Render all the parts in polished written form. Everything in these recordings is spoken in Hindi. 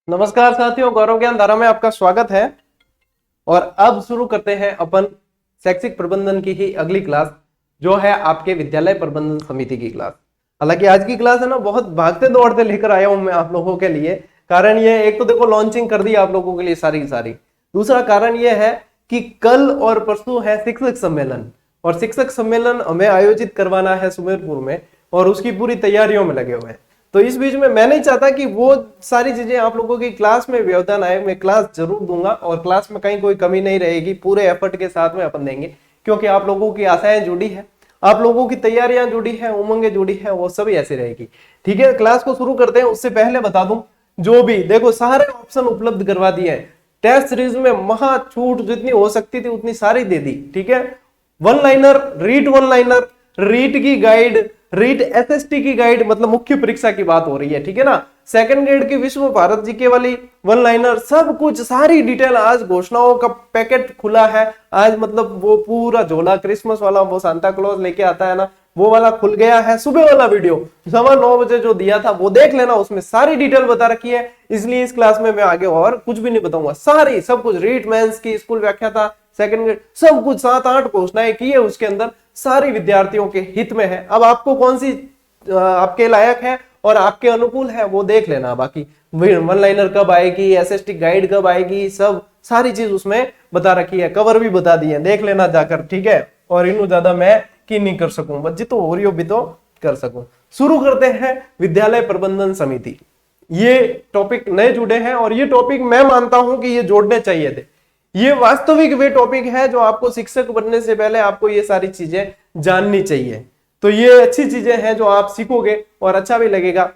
नमस्कार साथियों, गौरव ज्ञान धारा में आपका स्वागत है। और अब शुरू करते हैं अपन शैक्षिक प्रबंधन की ही अगली क्लास, जो है आपके विद्यालय प्रबंधन समिति की क्लास। हालांकि आज की क्लास है ना, बहुत भागते दौड़ते लेकर आया हूं मैं आप लोगों के लिए। कारण ये, एक तो देखो लॉन्चिंग कर दी आप लोगों के लिए सारी की सारी। दूसरा कारण ये है कि कल और परसों है शिक्षक सम्मेलन, और शिक्षक सम्मेलन हमें आयोजित करवाना है सुमेरपुर में, और उसकी पूरी तैयारियों में लगे हुए हैं। तो इस बीच में मैं नहीं चाहता कि वो सारी चीजें आप लोगों की क्लास में व्यवधान आए। मैं क्लास जरूर दूंगा और क्लास में कहीं कोई कमी नहीं रहेगी, पूरे एफर्ट के साथ में अपन देंगे, क्योंकि आप लोगों की आशाएं जुड़ी है, आप लोगों की तैयारियां जुड़ी है, उमंगें जुड़ी है, वो सभी ऐसे रहेगी। ठीक है, क्लास को शुरू करते हैं। उससे पहले बता दूं, जो भी देखो सारे ऑप्शन उपलब्ध करवा दिए हैं। टेस्ट सीरीज में महा छूट जितनी हो सकती थी उतनी सारी दे दी। ठीक है, वन लाइनर, रीट की गाइड, रीट एसएसटी की गाइड, मतलब मुख्य परीक्षा की बात हो रही है। ठीक है ना, सेकंड ग्रेड की विश्व भारत जीके वाली वन लाइनर, सब कुछ सारी डिटेल। आज घोषणाओं का पैकेट खुला है। आज मतलब वो पूरा झोला क्रिसमस वाला, वो सांता क्लॉज लेके आता है ना, वो वाला खुल गया है। सुबह वाला वीडियो 9:15 बजे जो दिया था वो देख लेना, उसमें सारी डिटेल बता रखी है। इसलिए इस क्लास में मैं आगे और कुछ भी नहीं बताऊंगा, सारी सब कुछ रीट मेंस की स्कूल व्याख्याता, सेकंड ग्रेड, सब कुछ 7-8 घोषणाएं की है उसके अंदर, सारी विद्यार्थियों के हित में है। अब आपको कौन सी आपके लायक है और आपके अनुकूल है वो देख लेना। बाकी वन लाइनर कब आएगी, एसएसटी गाइड कब आएगी, सब सारी चीज उसमें बता रखी है, कवर भी बता दी है, देख लेना जाकर। ठीक है, और इनू ज्यादा मैं की नहीं कर सकूं, बस जितो हो रही हो भी तो कर सकूं। शुरू करते हैं विद्यालय प्रबंधन समिति। ये टॉपिक नए जुड़े हैं और ये टॉपिक मैं मानता हूं कि ये जोड़ने चाहिए थे। ये वास्तविक वे टॉपिक है जो आपको शिक्षक बनने से पहले आपको ये सारी चीजें जाननी चाहिए। तो ये अच्छी चीजें हैं जो आप सीखोगे और अच्छा भी लगेगा।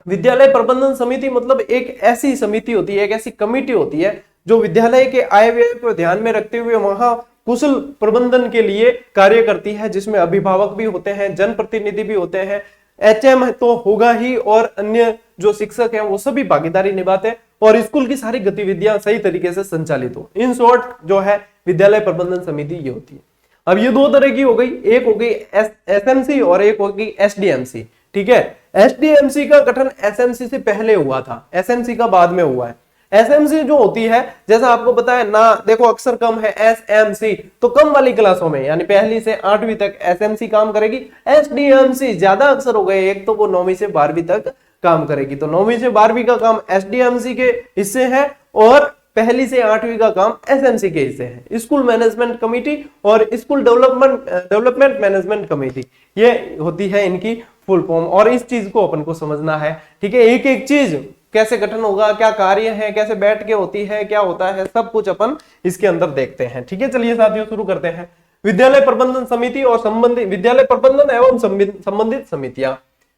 विद्यालय प्रबंधन समिति मतलब एक ऐसी समिति होती है, एक ऐसी कमेटी होती है जो विद्यालय के आय व्यय को ध्यान में रखते हुए वहां कुशल प्रबंधन के लिए कार्य करती है, जिसमें अभिभावक भी होते हैं, जनप्रतिनिधि भी होते हैं, एचएम तो होगा ही, और अन्य जो शिक्षक हैं वो सभी भागीदारी निभाते हैं, और स्कूल की सारी गतिविधियां सही तरीके से संचालित हो। इन शॉर्ट जो है विद्यालय प्रबंधन समिति ये होती है। अब ये दो तरह की हो गई, एक हो गई एसएमसी और एक हो गई एसडीएमसी। ठीक है, एसडीएमसी का गठन एसएमसी से पहले हुआ था, एसएमसी का बाद में हुआ है। एसएमसी जो होती है, जैसा आपको पता है ना, देखो अक्सर कम है एसएमसी, तो कम वाली क्लासों में यानी पहली से 8वीं तक एसएमसी काम करेगी। एसडीएमसी ज्यादा अक्सर हो गए, एक तो वो 9वीं से 12वीं तक काम करेगी, तो 9वीं से 12वीं का काम एसडीएमसी के हिस्से है और पहली से 8वीं का काम एसएमसी के हिस्से है। स्कूल मैनेजमेंट कमेटी और स्कूल डेवलपमेंट मैनेजमेंट कमेटी, ये होती है इनकी फुल फॉर्म, और इस चीज को अपन को समझना है। ठीक है, एक एक चीज कैसे गठन होगा, क्या कार्य है, कैसे बैठ के होती है, क्या होता है, सब कुछ अपन इसके अंदर देखते हैं। ठीक है, चलिए साथियों शुरू करते हैं। विद्यालय प्रबंधन समिति और संबंधित विद्यालय प्रबंधन एवं संबंधित समितियां।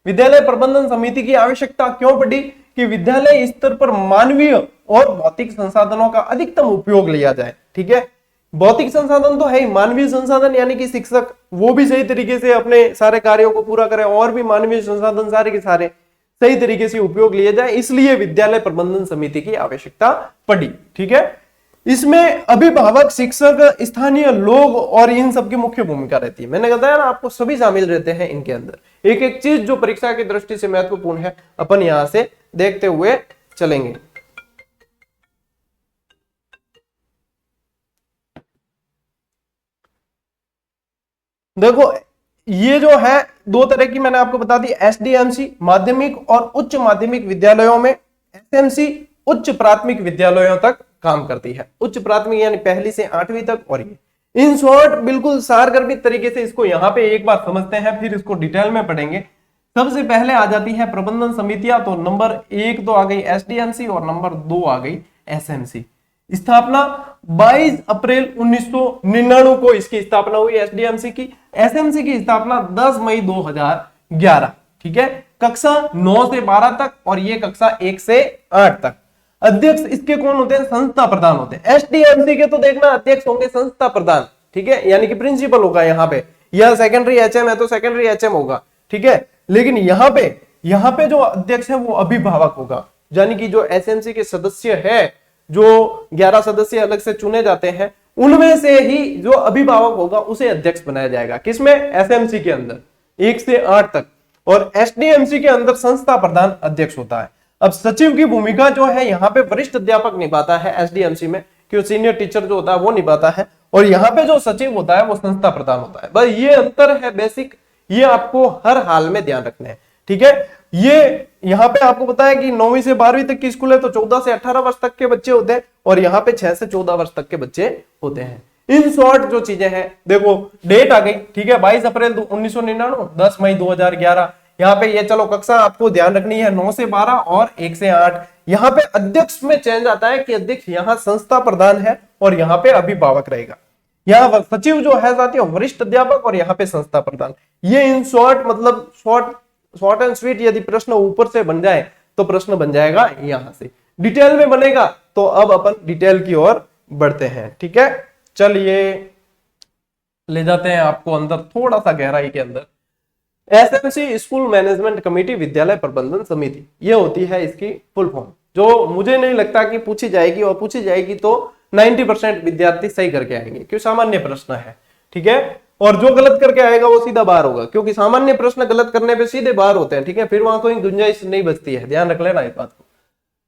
विद्यालय प्रबंधन समिति की आवश्यकता क्यों पड़ी कि विद्यालय स्तर पर मानवीय और भौतिक संसाधनों का अधिकतम उपयोग लिया जाए। ठीक है, भौतिक संसाधन तो है ही, मानवीय संसाधन यानी कि शिक्षक वो भी सही तरीके से अपने सारे कार्यों को पूरा करें, और भी मानवीय संसाधन सारे के सारे सही तरीके से उपयोग लिए जाए, इसलिए विद्यालय प्रबंधन समिति की आवश्यकता पड़ी। ठीक है, इसमें अभिभावक, शिक्षक, स्थानीय लोग और इन सबकी मुख्य भूमिका रहती है। मैंने बताया ना आपको, सभी शामिल रहते हैं इनके अंदर। एक एक चीज जो परीक्षा की दृष्टि से महत्वपूर्ण है अपन यहां से देखते हुए चलेंगे। देखो ये जो है दो तरह की मैंने आपको बता दी, एसडीएमसी माध्यमिक और उच्च माध्यमिक विद्यालयों में, एसएमसी उच्च प्राथमिक विद्यालयों तक काम करती है। उच्च प्राथमिक यानी पहली से 8वीं तक। और ये इन शॉर्ट बिल्कुल सारगर्भित तरीके से इसको यहाँ पे एक बार समझते हैं, फिर इसको डिटेल में पढ़ेंगे। सबसे पहले आ जाती है प्रबंधन समितियां, तो नंबर 1 तो आ गई एसडीएमसी और नंबर 2 आ गई एसएमसी। स्थापना 22 अप्रैल 1999 को इसकी स्थापना हुई एसडीएमसी की। एसएमसी की स्थापना 10 मई 2011। ठीक है, कक्षा 9 से 12 तक और ये कक्षा 1 से 8 तक। अध्यक्ष इसके कौन होते हैं? संस्था प्रधान होते हैं। एसडीएमसी के तो देखना अध्यक्ष होंगे संस्था प्रधान। ठीक है, यानी कि प्रिंसिपल होगा यहाँ पे, या सेकेंडरी एचएम है तो सेकेंडरी एचएम होगा। ठीक है, लेकिन यहाँ पे जो अध्यक्ष है वो अभिभावक होगा, यानी कि जो एसएमसी के सदस्य है, जो 11 सदस्य अलग से चुने जाते हैं, उनमें से ही जो अभिभावक होगा उसे अध्यक्ष बनाया जाएगा। किसमें? एसएमसी के अंदर 1 से 8 तक। और एसडीएमसी के अंदर संस्था प्रधान अध्यक्ष होता है। अब सचिव की भूमिका जो है यहाँ पे वरिष्ठ अध्यापक निभाता है एसडीएमसी में, क्यों सीनियर टीचर जो होता है वो निभाता है, और यहाँ पे जो सचिव होता है वो संस्था प्रधान होता है। बस ये अंतर है बेसिक, ये आपको हर हाल में ध्यान रखना है, ठीक है। ये यहाँ पे आपको पता है कि 9वीं से 12वीं तक की स्कूल है तो 14 से 18 वर्ष तक के बच्चे होते हैं, और यहाँ पे 6 से 14 वर्ष तक के बच्चे होते हैं। इन शॉर्ट जो चीजें हैं, देखो डेट आ गई, ठीक है, 22 अप्रैल 1999, 10 मई 2011। यहाँ पे ये चलो कक्षा आपको ध्यान रखनी है 9 से 12 और 1 से 8। यहाँ पे अध्यक्ष में चेंज आता है कि अध्यक्ष यहाँ संस्था प्रधान है और यहाँ पे अभिभावक रहेगा। यहाँ सचिव जो है साथियों वरिष्ठ अध्यापक और यहाँ पे संस्था प्रधान। ये इन शॉर्ट मतलब शॉर्ट एंड स्वीट, यदि प्रश्न ऊपर से बन जाए तो प्रश्न बन जाएगा यहां से। डिटेल में बनेगा तो अब अपन डिटेल की ओर बढ़ते हैं, ठीक है। चलिए ले जाते हैं आपको अंदर, थोड़ा सा गहराई के अंदर। एसएमसी स्कूल मैनेजमेंट कमेटी, विद्यालय प्रबंधन समिति, ये होती है इसकी फुल फॉर्म, जो मुझे नहीं लगता कि पूछी जाएगी, और पूछी जाएगी तो 90% विद्यार्थी सही करके आएंगे, क्योंकि सामान्य प्रश्न है, ठीक है। और जो गलत करके आएगा वो सीधा बाहर होगा, क्योंकि सामान्य प्रश्न गलत करने पे सीधे बाहर होते हैं, ठीक है, फिर वहां कोई गुंजाइश नहीं बचती है, ध्यान रख लेना इस बात को।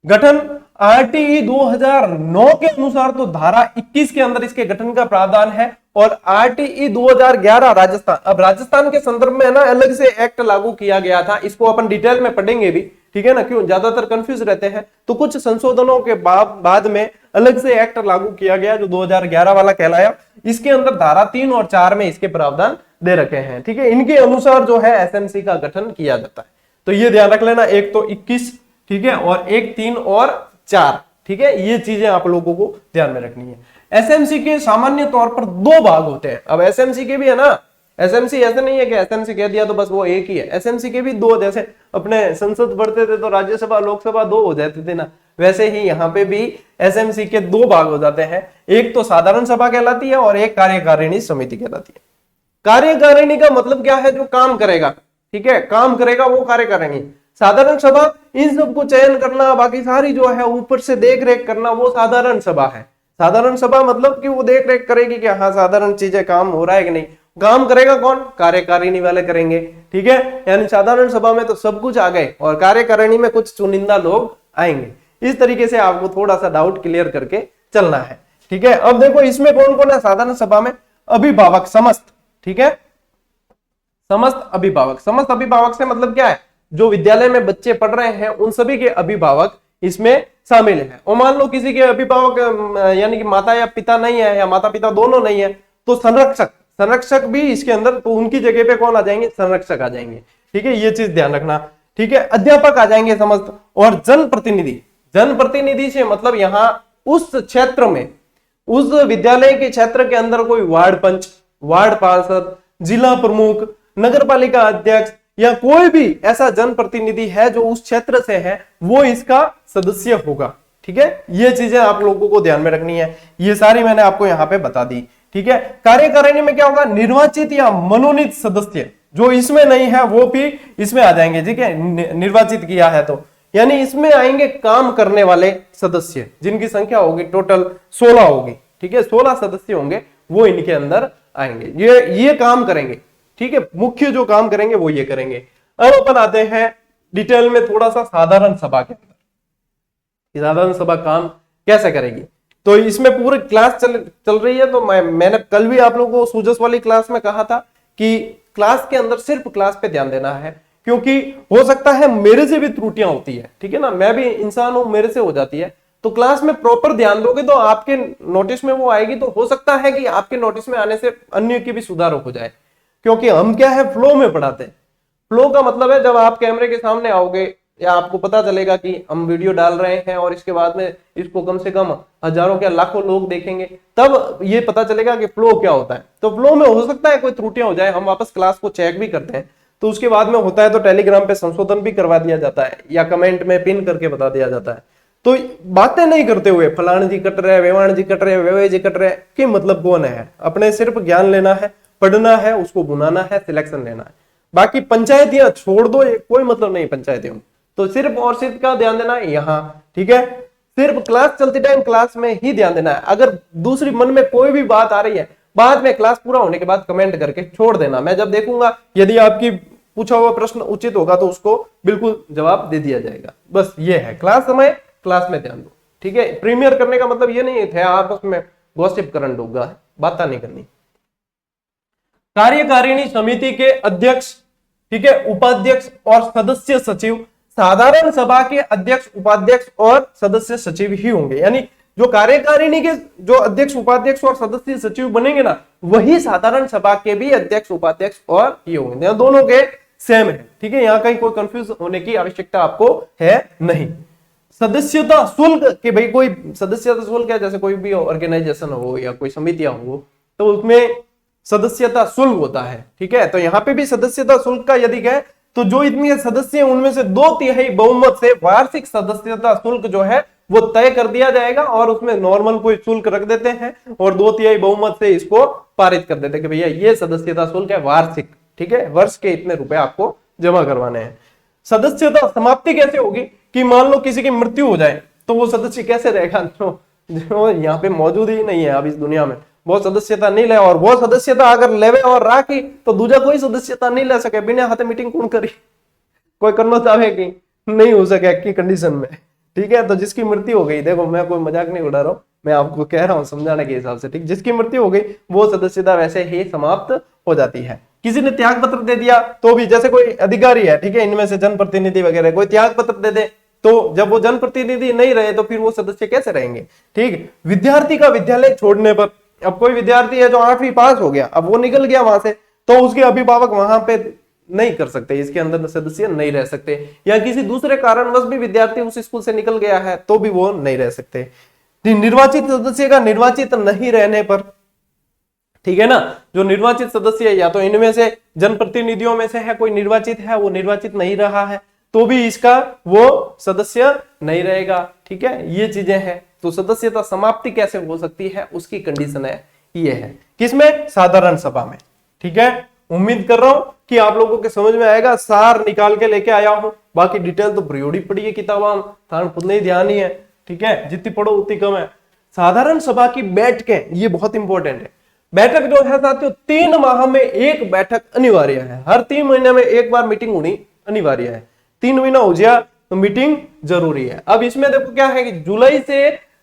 गठन आरटीई 2009 के अनुसार तो धारा 21 के अंदर इसके गठन का प्रावधान है, और आरटीई 2011 राजस्थान, अब राजस्थान के संदर्भ में है ना अलग से एक्ट लागू किया गया था, इसको अपन डिटेल में पढ़ेंगे भी, ठीक है ना, क्यों ज्यादातर कंफ्यूज रहते हैं, तो कुछ संशोधनों के बाद में अलग से एक्ट लागू किया गया जो 2011 वाला कहलाया। इसके अंदर धारा 3 और 4 में इसके प्रावधान दे रखे हैं, ठीक है, इनके अनुसार जो है एसएमसी का गठन किया जाता है। तो ये ध्यान रख लेना, एक तो 21, ठीक है, और एक 3 और 4, ठीक है, ये चीजें आप लोगों को ध्यान में रखनी है। एसएमसी के सामान्य तौर पर 2 भाग होते हैं। अब एसएमसी के भी है ना, एसएमसी ऐसे नहीं है कि एसएमसी कह दिया तो बस वो एक ही है, एसएमसी के भी 2, जैसे अपने संसद बढ़ते थे तो राज्यसभा लोकसभा 2 हो जाते थे ना, वैसे ही यहाँ पे भी एसएमसी के 2 भाग हो जाते हैं। एक तो साधारण सभा कहलाती है और एक कार्यकारिणी समिति कहलाती है। कार्यकारिणी का मतलब क्या है, जो काम करेगा, ठीक है, काम करेगा वो कार्यकारिणी। साधारण सभा इन सबको चयन करना, बाकी सारी जो है ऊपर से देख रेख करना, वो साधारण सभा है। साधारण सभा मतलब कि वो देख रेख करेगी कि हाँ साधारण चीजें काम हो रहा है कि नहीं। काम करेगा कौन, कार्यकारिणी वाले करेंगे, ठीक है, यानी साधारण सभा में तो सब कुछ आ गए और कार्यकारिणी में कुछ चुनिंदा लोग आएंगे। इस तरीके से आपको थोड़ा सा डाउट क्लियर करके चलना है, ठीक है। अब देखो इसमें कौन कौन है साधारण सभा में, अभिभावक समस्त, ठीक है, समस्त अभिभावक। समस्त अभिभावक से मतलब क्या है, जो विद्यालय में बच्चे पढ़ रहे हैं उन सभी के अभिभावक इसमें शामिल है। और मान लो किसी के अभिभावक यानी कि माता या पिता नहीं है, या माता पिता दोनों नहीं है, तो संरक्षक भी इसके अंदर, तो उनकी जगह पे कौन आ जाएंगे, संरक्षक आ जाएंगे, ठीक है, ये चीज ध्यान रखना, ठीक है। अध्यापक आ जाएंगे समस्त, और जनप्रतिनिधि से मतलब यहाँ उस क्षेत्र में, उस विद्यालय के क्षेत्र के अंदर कोई वार्ड पंच, वार्ड पार्षद, जिला प्रमुख, नगर पालिका अध्यक्ष या कोई भी ऐसा जनप्रतिनिधि है जो उस क्षेत्र से है, वो इसका सदस्य होगा, ठीक है। ये चीजें आप लोगों को ध्यान में रखनी है, ये सारी मैंने आपको यहाँ पे बता दी, ठीक है। कार्यकारिणी में क्या होगा, निर्वाचित या मनोनीत सदस्य, जो इसमें नहीं है वो भी इसमें आ जाएंगे, ठीक है, निर्वाचित किया है तो, यानी इसमें आएंगे काम करने वाले सदस्य, जिनकी संख्या होगी टोटल 16 होगी, ठीक है, 16 सदस्य होंगे, वो इनके अंदर आएंगे, ये काम करेंगे, ठीक है, मुख्य जो काम करेंगे वो ये करेंगे। अब अपन आते हैं डिटेल में थोड़ा सा साधारण सभा के अंदर, साधारण सभा काम कैसे करेगी। तो इसमें पूरी क्लास चल रही है, तो मैंने कल भी आप लोगों को सूजस वाली क्लास में कहा था कि क्लास के अंदर सिर्फ क्लास पे ध्यान देना है, क्योंकि हो सकता है मेरे से भी त्रुटियां होती है, ठीक है ना, मैं भी इंसान हूं, मेरे से हो जाती है, तो क्लास में प्रॉपर ध्यान दोगे तो आपके नोटिस में वो आएगी, तो हो सकता है कि आपके नोटिस में आने से अन्य की भी सुधार हो जाए, क्योंकि हम क्या है फ्लो में पढ़ाते हैं। फ्लो का मतलब है जब आप कैमरे के सामने आओगे या आपको पता चलेगा कि हम वीडियो डाल रहे हैं और इसके बाद में इसको कम से कम हजारों या लाखों लोग देखेंगे, तब ये पता चलेगा कि फ्लो क्या होता है। तो फ्लो में हो सकता है कोई त्रुटियां हो जाए, हम वापस क्लास को चेक भी करते हैं, तो उसके बाद में होता है तो टेलीग्राम पे संशोधन भी करवा दिया जाता है या कमेंट में पिन करके बता दिया जाता है। तो बातें नहीं करते हुए फलान जी कट रहे, वेवाण जी कट रहे, वेवे जी कट रहे, कि मतलब कौन है, अपने सिर्फ ज्ञान लेना है, पढ़ना है, उसको बुनाना है, सिलेक्शन लेना है। बाकी पंचायतियां छोड़ दो, ये कोई मतलब नहीं पंचायतियों, तो सिर्फ और सिर्फ का ध्यान देना है यहाँ, ठीक है, सिर्फ क्लास चलते टाइम क्लास में ही ध्यान देना है। अगर दूसरी मन में कोई भी बात आ रही है, बाद में क्लास पूरा होने के बाद कमेंट करके छोड़ देना, मैं जब देखूंगा यदि आपकी पूछा हुआ प्रश्न उचित होगा तो उसको बिल्कुल जवाब दे दिया जाएगा। बस ये है क्लास समय, क्लास में ध्यान दो, ठीक है। प्रीमियर करने का मतलब ये नहीं है आपस में गॉसिप करंट होगा, बात नहीं करनी। कार्यकारिणी समिति के अध्यक्ष, ठीक है, उपाध्यक्ष और सदस्य सचिव साधारण सभा के अध्यक्ष, उपाध्यक्ष और सदस्य सचिव ही होंगे। यानी जो कार्यकारिणी के जो अध्यक्ष, उपाध्यक्ष और सदस्य सचिव बनेंगे ना, वही साधारण सभा के भी अध्यक्ष, उपाध्यक्ष और ये होंगे, दोनों के सेम है, ठीक है। यहाँ कहीं कोई कंफ्यूज होने की आवश्यकता आपको है नहीं। सदस्यता शुल्क के भाई कोई सदस्यता शुल्क है, जैसे कोई भी ऑर्गेनाइजेशन हो या कोई समितियां हो तो उसमें सदस्यता शुल्क होता है, ठीक है। तो यहाँ पे भी सदस्यता शुल्क का यदि है तो जो इतने सदस्य हैं उनमें से 2/3 बहुमत से वार्षिक सदस्यता शुल्क जो है वो तय कर दिया जाएगा और उसमें नॉर्मल कोई शुल्क रख देते हैं और 2/3 बहुमत से इसको पारित कर देते हैं कि भैया ये सदस्यता शुल्क है वार्षिक, ठीक है, वर्ष के इतने रुपए आपको जमा करवाने हैं। सदस्यता समाप्ति कैसे होगी कि मान लो किसी की मृत्यु हो जाए तो वो सदस्य कैसे रहेगा, जो यहाँ पे मौजूद ही नहीं है अब इस दुनिया में, वो सदस्यता नहीं ले, और वो सदस्यता अगर लेवे और राखी तो दूजा कोई सदस्यता नहीं ले सके। बिना हाथे मीटिंग कौन करी, कोई करना चाहे कि नहीं हो सके की कंडीशन में, ठीक है। तो जिसकी मृत्यु हो गई, देखो मैं कोई मजाक नहीं उड़ा रहा हूं, मैं आपको कह रहा हूं समझाने के हिसाब से, ठीक, जिसकी मृत्यु हो गई वो सदस्यता वैसे ही समाप्त हो जाती है। किसी ने त्याग पत्र दे दिया तो भी, जैसे कोई अधिकारी है, ठीक है, इनमें से जनप्रतिनिधि वगैरह कोई त्याग पत्र दे दे तो जब वो जनप्रतिनिधि नहीं रहे तो फिर वो सदस्य कैसे रहेंगे, ठीक। विद्यार्थी का विद्यालय छोड़ने पर, अब कोई विद्यार्थी है जो 8वीं पास हो गया, अब वो निकल गया वहां से, तो उसके अभिभावक वहां पे नहीं कर सकते, इसके अंदर सदस्य नहीं रह सकते, या किसी दूसरे कारणवश भी विद्यार्थी उस स्कूल से निकल गया है तो भी वो नहीं रह सकते। निर्वाचित सदस्य का निर्वाचित नहीं रहने पर, ठीक है ना, जो निर्वाचित सदस्य है या तो इनमें से जनप्रतिनिधियों में से है कोई निर्वाचित है, वो निर्वाचित नहीं रहा है तो भी इसका वो सदस्य नहीं रहेगा, ठीक है। ये चीजें हैं। तो सदस्यता समाप्ति कैसे हो सकती है उसकी कंडीशन है ये है, किसमें, साधारण सभा में, ठीक है। उम्मीद कर रहा हूं कि आप लोगों के समझ में आएगा, सार निकाल के लेके आया हूं, बाकी डिटेल तो बड़ी पड़ी है किताब, थान खुद नहीं ध्यान ही है, ठीक है, जितनी पढ़ो उतनी कम है। साधारण सभा की बैठकें ये बहुत इंपॉर्टेंट है। बैठक जो है साथियों 3 माह में एक बैठक अनिवार्य है, हर 3 महीने में एक बार मीटिंग होनी अनिवार्य है। 3 महीना हो गया तो मीटिंग जरूरी है। अब इसमें देखो क्या है कि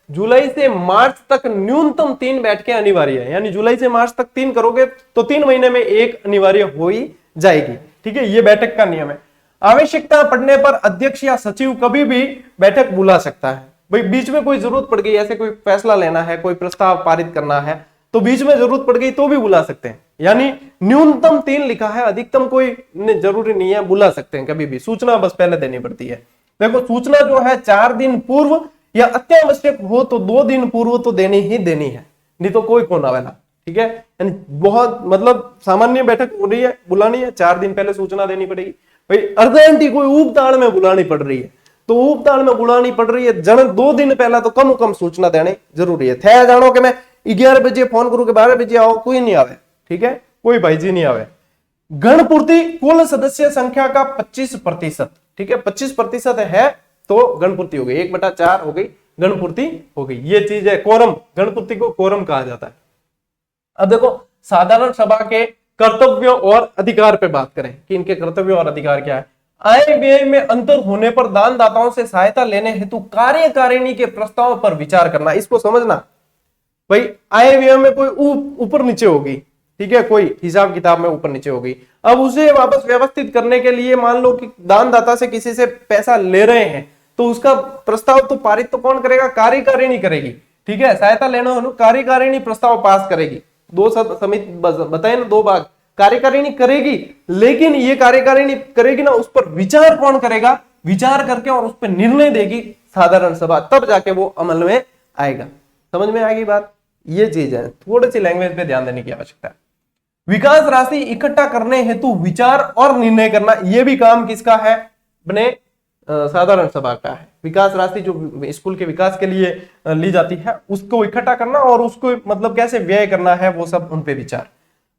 जुलाई से मार्च तक न्यूनतम 3 बैठकें अनिवार्य है, यानी जुलाई से मार्च तक 3 करोगे तो 3 महीने में एक अनिवार्य हो ही जाएगी, ठीक है। ये बैठक का नियम है। आवश्यकता पड़ने पर अध्यक्ष या सचिव कभी भी बैठक बुला सकता है। भाई बीच में कोई जरूरत पड़ गई, ऐसे कोई फैसला लेना है, कोई प्रस्ताव पारित करना है तो बीच में जरूरत पड़ गई तो भी बुला सकते हैं। यानी न्यूनतम 3 लिखा है, अधिकतम कोई जरूरी नहीं है, बुला सकते हैं कभी भी, सूचना बस पहले देनी पड़ती है। देखो सूचना जो है 4 दिन पूर्व या अत्यावश्यक हो तो 2 दिन पूर्व तो देनी ही देनी है, नहीं तो कोई कौन आवेला, ठीक है। यानी बहुत मतलब सामान्य बैठक हो रही है, बुलानी है, 4 दिन पहले सूचना देनी पड़ेगी। भाई अर्जेंट ही कोई उपताड़ में बुलानी पड़ रही है तो उपताड़ में बुलानी पड़ रही है, जन 2 दिन पहला तो कम सूचना देनी जरूरी है। थे जानो कि मैं 11 बजे फोन करूं कि 12 बजे आओ, कोई नहीं आवे, ठीक है, कोई भाई जी नहीं आवे। गणपूर्ति कुल सदस्य संख्या का 25%, ठीक है, 25% है तो गणपूर्ति हो गई, 1/4 हो गई, गणपूर्ति हो गई, ये चीज है कोरम, गणपूर्ति को कोरम कहा जाता है। अब देखो साधारण सभा के कर्तव्यों और अधिकार पे बात करें कि इनके कर्तव्य और अधिकार क्या है। आय व्यय में अंतर होने पर दानदाताओं से सहायता लेने हेतु कार्यकारिणी के प्रस्ताव पर विचार करना, इसको समझना। भाई आय व्यय में कोई ऊपर नीचे होगी, ठीक है, कोई हिसाब किताब में ऊपर नीचे होगी, अब उसे वापस व्यवस्थित करने के लिए मान लो कि दानदाता से किसी से पैसा ले रहे हैं तो उसका प्रस्ताव तो पारित तो कौन करेगा, कार्यकारिणी करेगी, ठीक है। सहायता लेना हो कार्यकारिणी प्रस्ताव पास करेगी, 2 समिति बताए ना 2 भाग, कार्यकारिणी करेगी, लेकिन ये कार्यकारिणी करेगी ना, उस पर विचार कौन करेगा, विचार करके और उस पर निर्णय देगी साधारण सभा, तब जाके वो अमल में आएगा। समझ में आएगी बात, ये चीज है, थोड़ी सी लैंग्वेज पे ध्यान देने की आवश्यकता है। विकास राशि इकट्ठा करने हेतु विचार और निर्णय करना, यह भी काम किसका है, अपने साधारण सभा का है। विकास राशि जो स्कूल के विकास के लिए ली जाती है उसको इकट्ठा करना और उसको मतलब कैसे व्यय करना है वो सब उन पे विचार।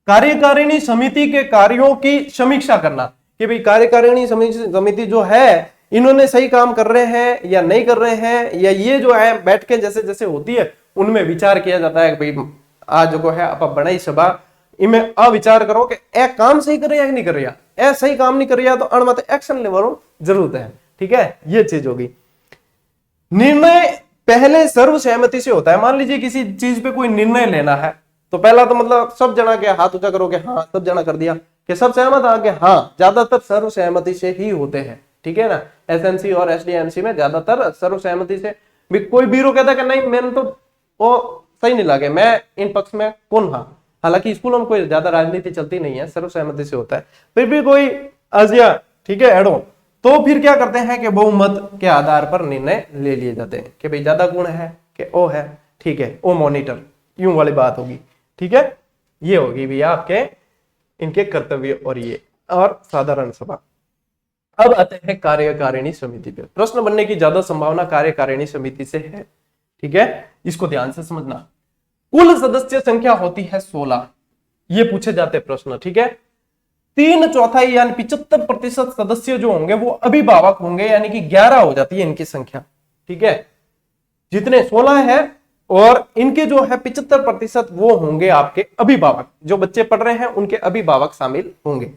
कार्यकारिणी समिति के कार्यों की समीक्षा करना कि भाई कार्यकारिणी समिति जो है इन्होंने सही काम कर रहे हैं या नहीं कर रहे हैं, या ये जो है बैठ के जैसे जैसे होती है उनमें विचार किया जाता है कि भाई आज जो है आप बनाई सभा इनमें अविचार करो कि ए काम सही कर रहे या नहीं कर रहा, सही काम नहीं कर रहा तो अण मत एक्शन लेवल जरूरत है, ठीक है, ये चीज होगी। निर्णय पहले सर्वसहमति से होता है। मान लीजिए किसी चीज पे कोई निर्णय लेना है तो पहला तो मतलब सब जना के हाथ ऊंचा करोगे, हाँ सब जना कर दिया कि सब सहमत आ गए, हाँ ज्यादातर सर्वसहमति से ही होते हैं, ठीक है ना। एसएमसी और एसडीएमसी में ज्यादातर सर्वसहमति से। कोई ब्यूरो कहता है कि नहीं मैंने तो वो सही नहीं लगे, मैं इन पक्ष में कौन हाँ। हालांकि स्कूलों में कोई ज्यादा राजनीति चलती नहीं है, सर्वसहमति से होता है। फिर भी कोई अजिया, ठीक है, एडो, तो फिर क्या करते हैं कि बहुमत के आधार पर निर्णय ले लिए जाते हैं कि भाई ज्यादा गुण है कि ओ है, ठीक है, ओ मॉनिटर, यूं वाली बात होगी, ठीक है। ये होगी भैया आपके इनके कर्तव्य और ये और साधारण सभा। अब आते हैं कार्यकारिणी समिति पे। प्रश्न बनने की ज्यादा संभावना कार्यकारिणी समिति से है, ठीक है, इसको ध्यान से समझना। कुल सदस्य संख्या होती है 16, ये पूछे जाते प्रश्न, ठीक है। 3/4 यानी 75% सदस्य जो होंगे वो अभिभावक होंगे, यानी कि 11 हो जाती है इनकी संख्या, ठीक है। जितने 16 है और इनके जो है 75% वो होंगे आपके अभिभावक, जो बच्चे पढ़ रहे हैं उनके अभिभावक शामिल होंगे,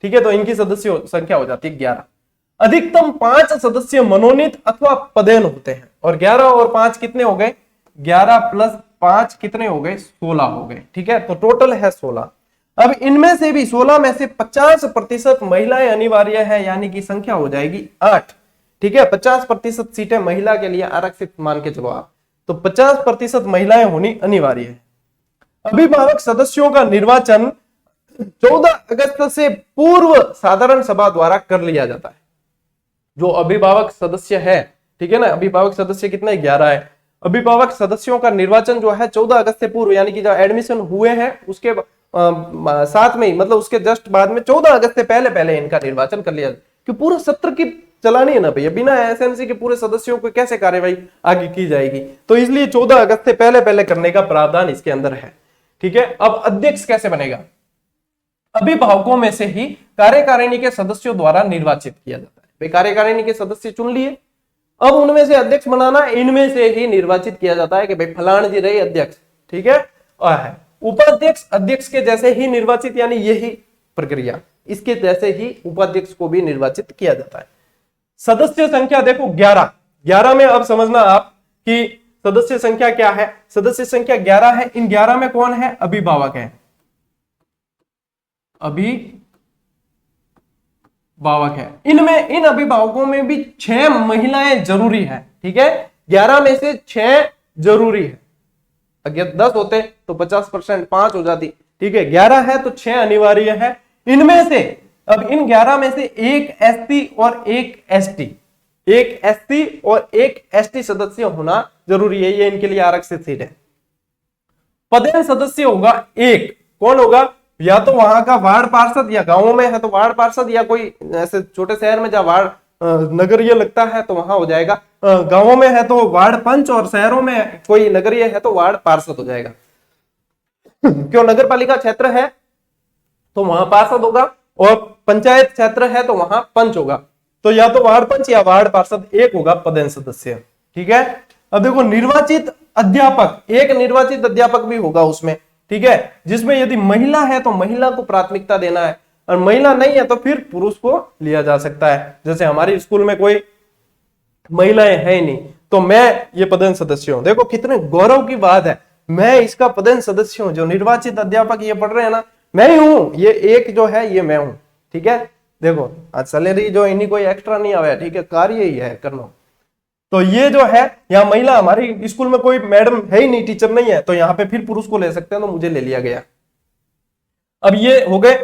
ठीक है। तो इनकी सदस्य संख्या हो जाती है 11। अधिकतम 5 सदस्य मनोनीत अथवा पदेन होते हैं, और 11 और 5 कितने हो गए, 11 + 5 कितने हो गए, 16 हो गए, ठीक है। तो टोटल है 16। अब इनमें से भी 16 में से 50% महिलाएं अनिवार्य है, यानी कि संख्या हो जाएगी 8, ठीक है। 50% सीटें महिला के लिए आरक्षित मान के चलो आप, तो 50% महिलाएं होनी अनिवार्य है। अभिभावक सदस्यों का निर्वाचन 14 अगस्त से पूर्व साधारण सभा द्वारा कर लिया जाता है। जो अभिभावक सदस्य है, ठीक है ना, अभिभावक सदस्य कितने, 11 है। अभिभावक सदस्यों का निर्वाचन जो है 14 अगस्त से पूर्व, यानी कि जब एडमिशन हुए हैं उसके साथ में ही, मतलब उसके जस्ट बाद में 14 अगस्त से पहले इनका निर्वाचन कर लिया, कि पूरा सत्र की चलानी है ना भैया, बिना एसएमसी के पूरे सदस्यों को कैसे कार्यवाही आगे की जाएगी, तो इसलिए 14 अगस्त से पहले करने का प्रावधान इसके अंदर है, ठीक है। अब अध्यक्ष कैसे बनेगा, अभिभावकों में से ही कार्यकारिणी के सदस्यों द्वारा निर्वाचित किया जाता है। भाई कार्यकारिणी के सदस्य चुन लिए, अब उनमें से अध्यक्ष बनाना इनमें से ही निर्वाचित किया जाता है कि भाई फलान जी रहे अध्यक्ष, ठीक है। और उपाध्यक्ष अध्यक्ष के जैसे ही निर्वाचित, यानी यही प्रक्रिया, इसके जैसे ही उपाध्यक्ष को भी निर्वाचित किया जाता है। सदस्य संख्या देखो 11 में अब समझना आप कि सदस्य संख्या क्या है। सदस्य संख्या 11 है, इन 11 में कौन है, अभिभावक है, अभिभावक है। इनमें इन अभिभावकों में भी 6 महिलाएं जरूरी है, ठीक है। 11 में से 6 जरूरी है, अगर 10 होते तो 50% 5 हो जाती, ठीक है। 11 है तो 6 अनिवार्य है। इनमें से अब इन 11 में से एक एससी और एक एसटी, एक एससी और एक एसटी सदस्य होना जरूरी है, ये इनके लिए आरक्षित सीट है। पदेन सदस्य होगा एक, कौन होगा, या तो वहां का वार्ड पार्षद, या गांवों में है तो वार्ड पार्षद, या कोई ऐसे छोटे शहर में जहां वार्ड नगरीय लगता है तो वहां हो जाएगा, गांवों में है तो वार्ड पंच, और शहरों में कोई नगरीय है तो वार्ड पार्षद हो जाएगा। क्यों, नगर पालिका क्षेत्र है तो वहां पार्षद होगा, और पंचायत क्षेत्र है तो वहां पंच होगा, तो या तो वार्ड पंच या वार्ड पार्षद एक होगा पदेन सदस्य, ठीक है। अब देखो निर्वाचित अध्यापक, एक निर्वाचित अध्यापक भी होगा उसमें, ठीक है, जिसमें यदि महिला है तो महिला को प्राथमिकता देना है, और महिला नहीं है तो फिर पुरुष को लिया जा सकता है। जैसे हमारे स्कूल में कोई महिलाएं है नहीं तो मैं ये पदेन सदस्य हूं। देखो कितने गौरव की बात है, मैं इसका पदेन सदस्य हूं। जो निर्वाचित अध्यापक ये पढ़ रहे हैं ना, मैं ही हूं, ये एक जो है ये मैं हूं, ठीक है। देखो आज सैलरी जो इन्हीं कोई एक्स्ट्रा नहीं आया, ठीक है, कार्य ही है करना। तो ये जो है यहाँ महिला, हमारी स्कूल में कोई मैडम है ही नहीं, टीचर नहीं है, तो यहाँ पे फिर पुरुष को ले सकते हैं, तो मुझे ले लिया गया। अब ये हो गए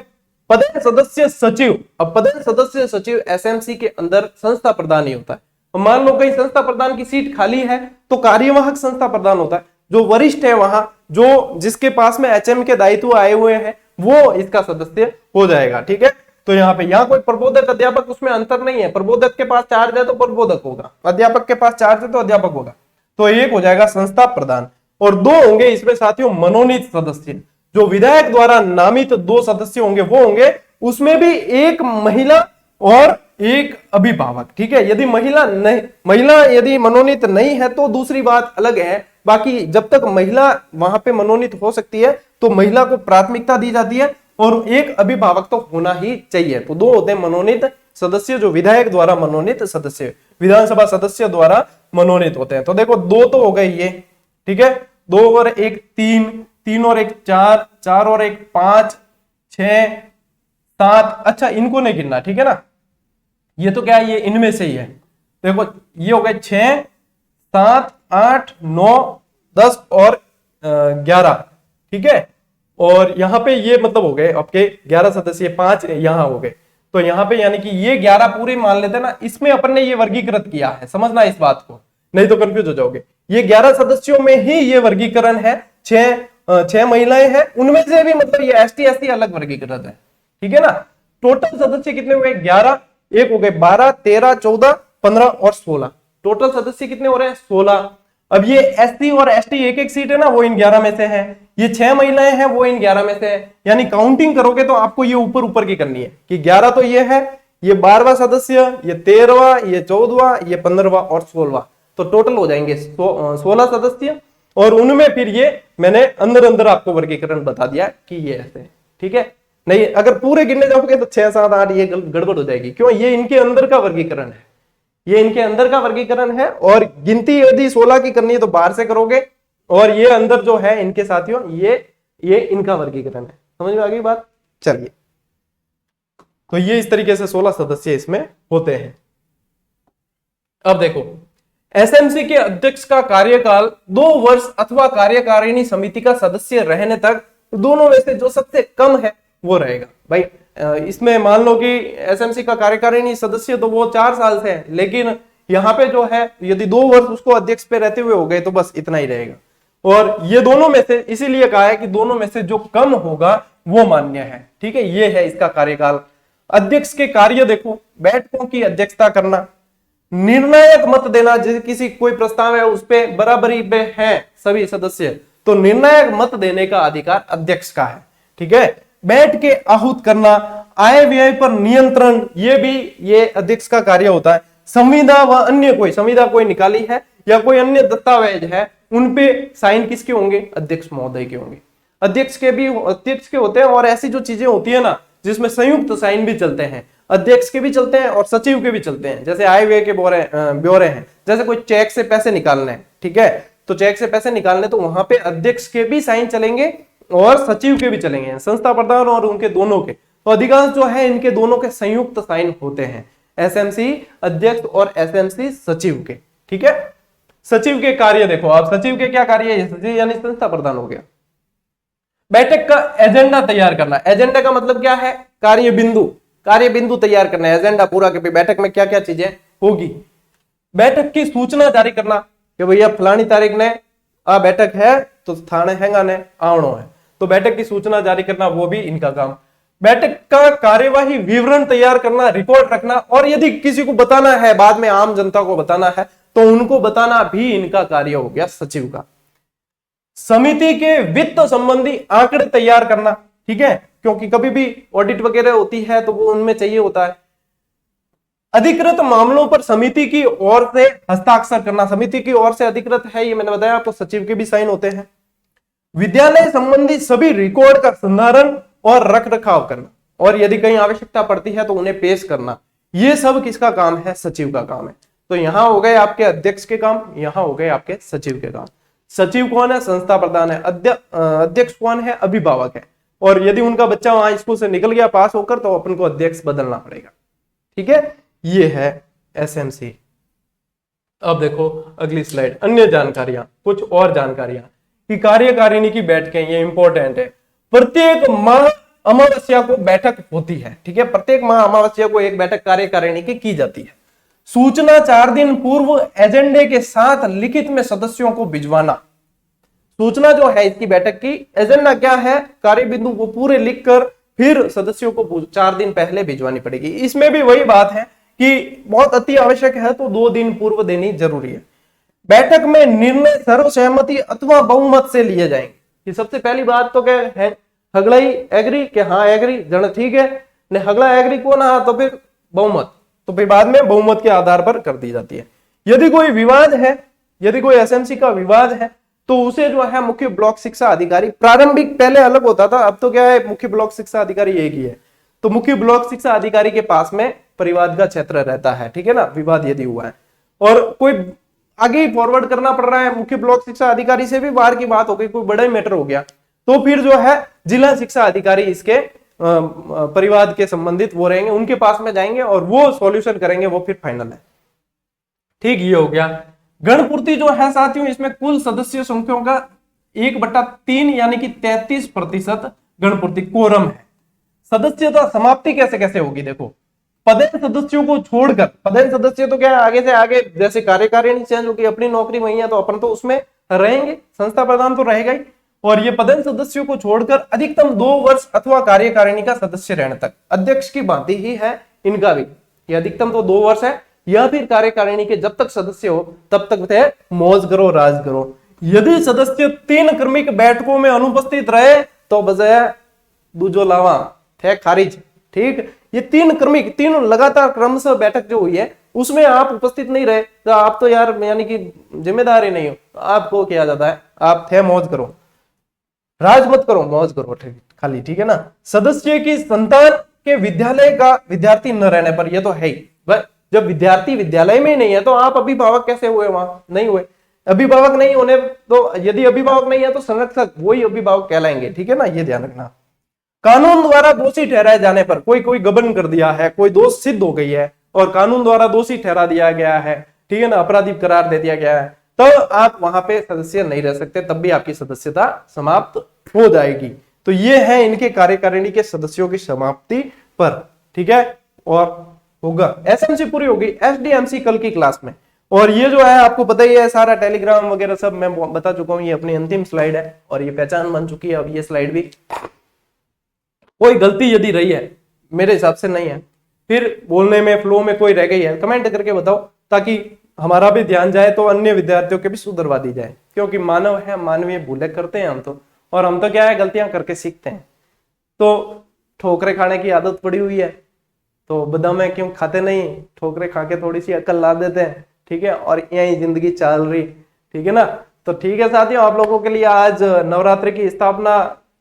पदेन सदस्य सचिव। अब पदेन सदस्य सचिव एसएमसी के अंदर संस्था प्रधान ही होता है। मान लो कहीं संस्था प्रधान की सीट खाली है तो कार्यवाहक संस्था प्रधान होता है, जो वरिष्ठ है वहां, जो जिसके पास में एचएम के दायित्व आए हुए हैं वो इसका सदस्य हो जाएगा, ठीक है। तो यहाँ पे यहाँ कोई प्रबोधक अध्यापक उसमें अंतर नहीं है, प्रबोधक के पास चार्ज है तो प्रबोधक होगा, अध्यापक के पास चार्ज है तो अध्यापक होगा। तो एक हो जाएगा संस्था प्रधान, और 2 होंगे इसमें साथियों मनोनीत सदस्य। जो विधायक द्वारा नामित 2 सदस्य होंगे वो होंगे, उसमें भी एक महिला और एक अभिभावक, ठीक है। यदि महिला यदि मनोनीत नहीं है तो दूसरी बात अलग है, बाकी जब तक महिला वहां पे मनोनीत हो सकती है तो महिला को प्राथमिकता दी जाती है, और एक अभिभावक तो होना ही चाहिए। तो दो होते हैं मनोनीत सदस्य, जो विधायक द्वारा मनोनीत सदस्य, विधानसभा सदस्य द्वारा मनोनीत होते हैं। तो देखो दो तो हो गए ये, ठीक है, दो और एक तीन, तीन और एक चार, चार और एक पांच, 6, 7, अच्छा इनको नहीं गिनना, ठीक है ना, ये तो क्या है, ये इनमें से ही है। देखो ये हो गए 6, 7, 8, 9, 10 और 11, ठीक है, और यहां पे ये मतलब हो गए आपके 11 सदस्य, 5 यहां हो गए। तो यहां पे यानी कि ये 11 पूरे मान लेते हैं ना, इसमें अपन ने ये वर्गीकृत किया है, समझना इस बात को, नहीं तो कंफ्यूज हो जाओगे। ये 11 सदस्यों में ही ये वर्गीकरण है, 6 महिलाएं हैं, उनमें से भी मतलब ये एसटी एससी अलग वर्गीकृत है, ठीक है ना। टोटल सदस्य कितने हुए, 11, एक हो गए 12, 13, 14, 15 और 16, टोटल सदस्य कितने हो रहे हैं, 16। अब ये एससी और एसटी एक एक सीट है ना, वो इन 11 में से है, ये 6 महिलाएं हैं, वो इन 11 में से है। यानी काउंटिंग करोगे तो आपको ये ऊपर ऊपर की करनी है कि 11 तो ये है, ये 12वां सदस्य, ये 13वां, ये 14वां, ये 15वां और 16वां, तो टोटल हो जाएंगे 16 सदस्य। और उनमें फिर ये मैंने अंदर अंदर आपको वर्गीकरण बता दिया कि ये ऐसे, ठीक है। नहीं अगर पूरे गिनने जाओगे तो 6, 7, 8 ये गड़बड़ हो जाएगी, क्यों, ये इनके अंदर का वर्गीकरण है, ये इनके अंदर का वर्गीकरण है। और गिनती यदि 16 की करनी है तो बाहर से करोगे, और ये अंदर जो है इनके साथियों, ये इनका वर्गीकरण है। समझ में आ गई बात, चलिए। तो ये इस तरीके से 16 सदस्य इसमें होते हैं। अब देखो एसएमसी के अध्यक्ष का कार्यकाल 2 वर्ष अथवा कार्यकारिणी समिति का सदस्य रहने तक दोनों में से जो सबसे कम है वो रहेगा। भाई इसमें मान लो कि एसएमसी का कार्यकारिणी सदस्य तो वो 4 साल से है, लेकिन यहाँ पे जो है यदि 2 वर्ष उसको अध्यक्ष पे रहते हुए हो गए तो बस इतना ही रहेगा। और ये दोनों में से इसीलिए कहा है कि दोनों में से जो कम होगा वो मान्य है, ठीक है, ये है इसका कार्यकाल। अध्यक्ष के कार्य देखो, बैठकों की अध्यक्षता करना, निर्णायक मत देना, जैसे किसी कोई प्रस्ताव है उस पे बराबरी पे है सभी सदस्य, तो निर्णायक मत देने का अधिकार अध्यक्ष का है, ठीक है। बैठ के आहूत करना, आय व्यय पर नियंत्रण, ये भी ये अध्यक्ष का कार्य होता है। संविदा व अन्य संविदा कोई निकाली है या कोई अन्य दस्तावेज है, उनपे साइन किसके होंगे, अध्यक्ष महोदय के होंगे। अध्यक्ष के होते हैं। और ऐसी जो चीजें होती है ना जिसमें संयुक्त साइन भी चलते हैं, अध्यक्ष के भी चलते हैं और सचिव के भी चलते हैं। जैसे आय व्यय के ब्यौरे हैं, जैसे कोई चेक से पैसे निकालने हैं, ठीक है, तो चेक से पैसे निकालने तो वहां पे अध्यक्ष के भी साइन चलेंगे और सचिव के भी चलेंगे, संस्था प्रधान और उनके दोनों के। तो अधिकांश जो है इनके दोनों के संयुक्त साइन होते हैं, एसएमसी अध्यक्ष और एसएमसी सचिव के, ठीक है। सचिव के कार्य देखो आप, सचिव के क्या कार्य है, सचिव यानी संस्था प्रधान हो गया। बैठक का एजेंडा तैयार करना, एजेंडा का मतलब क्या है, कार्य बिंदु तैयार करना, एजेंडा पूरा कि बैठक में क्या क्या चीजें होगी। बैठक की सूचना जारी करना कि भैया फलानी तारीख ने आ बैठक है तो थाने हैंगा ने आवणो है, तो बैठक की सूचना जारी करना वो भी इनका काम। बैठक का कार्यवाही विवरण तैयार करना, रिपोर्ट रखना, और यदि किसी को बताना है बाद में आम जनता को बताना है तो उनको बताना भी इनका कार्य हो गया सचिव का। समिति के वित्त संबंधी आंकड़े तैयार करना, ठीक है, क्योंकि कभी भी ऑडिट वगैरह होती है तो वो उनमें चाहिए होता है। अधिकृत मामलों पर समिति की ओर से हस्ताक्षर करना, समिति की ओर से अधिकृत है ये मैंने बताया आपको, सचिव के भी साइन होते हैं। विद्यालय संबंधी सभी रिकॉर्ड का संधारण और रख रखाव करना, और यदि कहीं आवश्यकता पड़ती है तो उन्हें पेश करना, ये सब किसका काम है, सचिव का काम है। तो यहां हो गए आपके अध्यक्ष के काम, यहां हो गए आपके सचिव के काम। सचिव कौन है, संस्था प्रधान है। अध्यक्ष कौन है, अभिभावक है। और यदि उनका बच्चा वहां स्कूल से निकल गया पास होकर तो अपन को अध्यक्ष बदलना पड़ेगा, ठीक है, ये है एसएमसी। अब देखो अगली स्लाइड, अन्य जानकारियां, कुछ और जानकारियां कि कार्यकारिणी की बैठकें, ये इंपॉर्टेंट है। प्रत्येक माह अमावस्या को बैठक होती है, ठीक है, प्रत्येक माह अमावस्या को एक बैठक कार्यकारिणी की जाती है। सूचना 4 दिन पूर्व एजेंडे के साथ लिखित में सदस्यों को भिजवाना। सूचना जो है इसकी बैठक की, एजेंडा क्या है, कार्य बिंदु को पूरे लिखकर फिर सदस्यों को 4 दिन पहले भिजवानी पड़ेगी। इसमें भी वही बात है कि बहुत अति आवश्यक है तो 2 दिन पूर्व देनी जरूरी है। बैठक में निर्णय सर्वसहमति अथवा बहुमत से लिए जाएंगे। ये सबसे पहली बात तो क्या है, हगलाई एग्री के हाँ एग्री जन ठीक है, ने हगला एग्री को ना तो फिर बहुमत, तो फिर बाद में बहुमत के आधार पर कर दी जाती है। यदि कोई विवाद है, यदि कोई एसएमसी का विवाद है तो उसे जो है मुख्य ब्लॉक शिक्षा अधिकारी, प्रारंभिक पहले अलग होता था, अब तो क्या है मुख्य ब्लॉक शिक्षा अधिकारी एक ही है। तो मुख्य ब्लॉक शिक्षा अधिकारी के पास में परिवाद का क्षेत्र रहता है, ठीक है ना, विवाद यदि हुआ है और कोई आगे ही फॉरवर्ड करना पड़ रहा है मुख्य ब्लॉक शिक्षा अधिकारी से भी बाहर की बात हो गई, कोई बड़ा ही मैटर हो गया, तो फिर जो है जिला शिक्षा अधिकारी इसके परिवाद के संबंधित वो रहेंगे, उनके पास में जाएंगे और वो सॉल्यूशन करेंगे, वो फिर फाइनल है। ठीक, ये हो गया। गणपूर्ति जो है साथियों, इसमें कुल सदस्य संख्याओं का 1/3 यानी कि 33% गणपूर्ति कोरम है। सदस्यता समाप्ति कैसे कैसे होगी, देखो पदेन सदस्यों को छोड़कर, पदेन सदस्य तो क्या है आगे से आगे जैसे कार्यकारिणी चेंज होगी, अपनी नौकरी वही है तो अपन तो उसमें रहेंगे, संस्था प्रधान तो रहेगा ही, और ये पदेन सदस्यों को छोड़कर अधिकतम 2 वर्ष अथवा कार्यकारिणी का सदस्य रहने तक, अध्यक्ष की भांति ही है इनका भी, ये अधिकतम तो 2 वर्ष है, या फिर कार्यकारिणी के जब तक सदस्य हो तब तक थे मौज करो राज करो। यदि सदस्य 3 क्रमिक बैठकों में अनुपस्थित रहे तो बजाय दूजो लावा थे खारिज। ठीक, ये 3 क्रमिक, 3 लगातार क्रमशः बैठक जो हुई है उसमें आप उपस्थित नहीं रहे तो आप तो यार यानी कि जिम्मेदारी नहीं हो, आपको किया जाता है आप थे मौज करो, राज मत करो, मौज करो खाली, ठीक है ना। सदस्य की संतान के विद्यालय का विद्यार्थी न रहने पर, यह तो है ही, जब विद्यार्थी विद्यालय में ही नहीं है तो आप अभिभावक कैसे हुए, वहां नहीं हुए, अभिभावक नहीं होने तो, यदि अभिभावक नहीं है तो संरक्षक वही अभिभावक कहलाएंगे, ठीक है ना, ये ध्यान रखना। कानून द्वारा दोषी ठहराए जाने पर, कोई गबन कर दिया है, कोई दोष सिद्ध हो गई है और कानून द्वारा दोषी ठहरा दिया गया है, ठीक है ना, अपराधी करार दे दिया गया है, तो आप वहां पे सदस्य नहीं रह सकते, तब भी आपकी सदस्यता समाप्त हो जाएगी। तो ये है इनके कार्यकारिणी के सदस्यों की समाप्ति पर, ठीक है। और होगा एसएमसी पूरी होगी, एसडीएमसी कल की क्लास में, और ये जो है आपको पता ही है सारा टेलीग्राम वगैरह सब मैं बता चुका हूं, ये अपनी अंतिम स्लाइड है और ये पहचान बन चुकी है। अब ये स्लाइड भी कोई गलती यदि रही है, मेरे हिसाब से नहीं है, फिर बोलने में फ्लो में कोई रह गई है कमेंट करके बताओ, ताकि हमारा भी ध्यान जाए तो अन्य विद्यार्थियों के भी सुधरवा दी जाए, क्योंकि मानव है, मानवीय भूलें करते हैं हम तो, और हम तो क्या है गलतियां करके सीखते हैं। तो ठोकरे खाने की आदत पड़ी हुई है तो बादाम क्यों खाते नहीं, ठोकरे खा के थोड़ी सी अकल ला देते हैं, ठीक है, और यही जिंदगी चल रही, ठीक है ना। तो ठीक है साथियों, आप लोगों के लिए आज नवरात्रि की स्थापना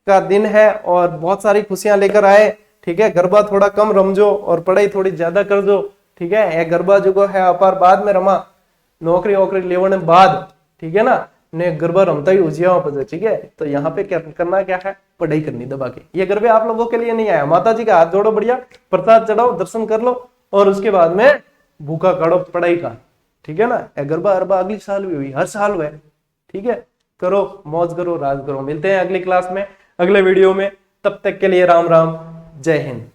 का दिन है और बहुत सारी खुशियां लेकर आए, ठीक है। गरबा थोड़ा कम रमजो और पढ़ाई थोड़ी ज्यादा कर दो, ठीक है। यह गरबा जो है अपार बाद में रमा, नौकरी वोकरी लेने बाद, ठीक है ना, ने गरबा रमता ही उजिया वहां, ठीक है। तो यहाँ पे क्या करना, क्या है पढ़ाई करनी दबा के। ये गरबे आप लोगों के लिए नहीं आया, माता जी का हाथ जोड़ो, बढ़िया प्रसाद चढ़ाओ, दर्शन कर लो और उसके बाद में भूखा काढ़ो पढ़ाई का, ठीक है ना। गरबा अरबा अगली साल भी हुई, हर साल हुए, ठीक है। करो मौज करो राज करो। मिलते हैं अगली क्लास में, अगले वीडियो में, तब तक के लिए राम राम, जय हिंद।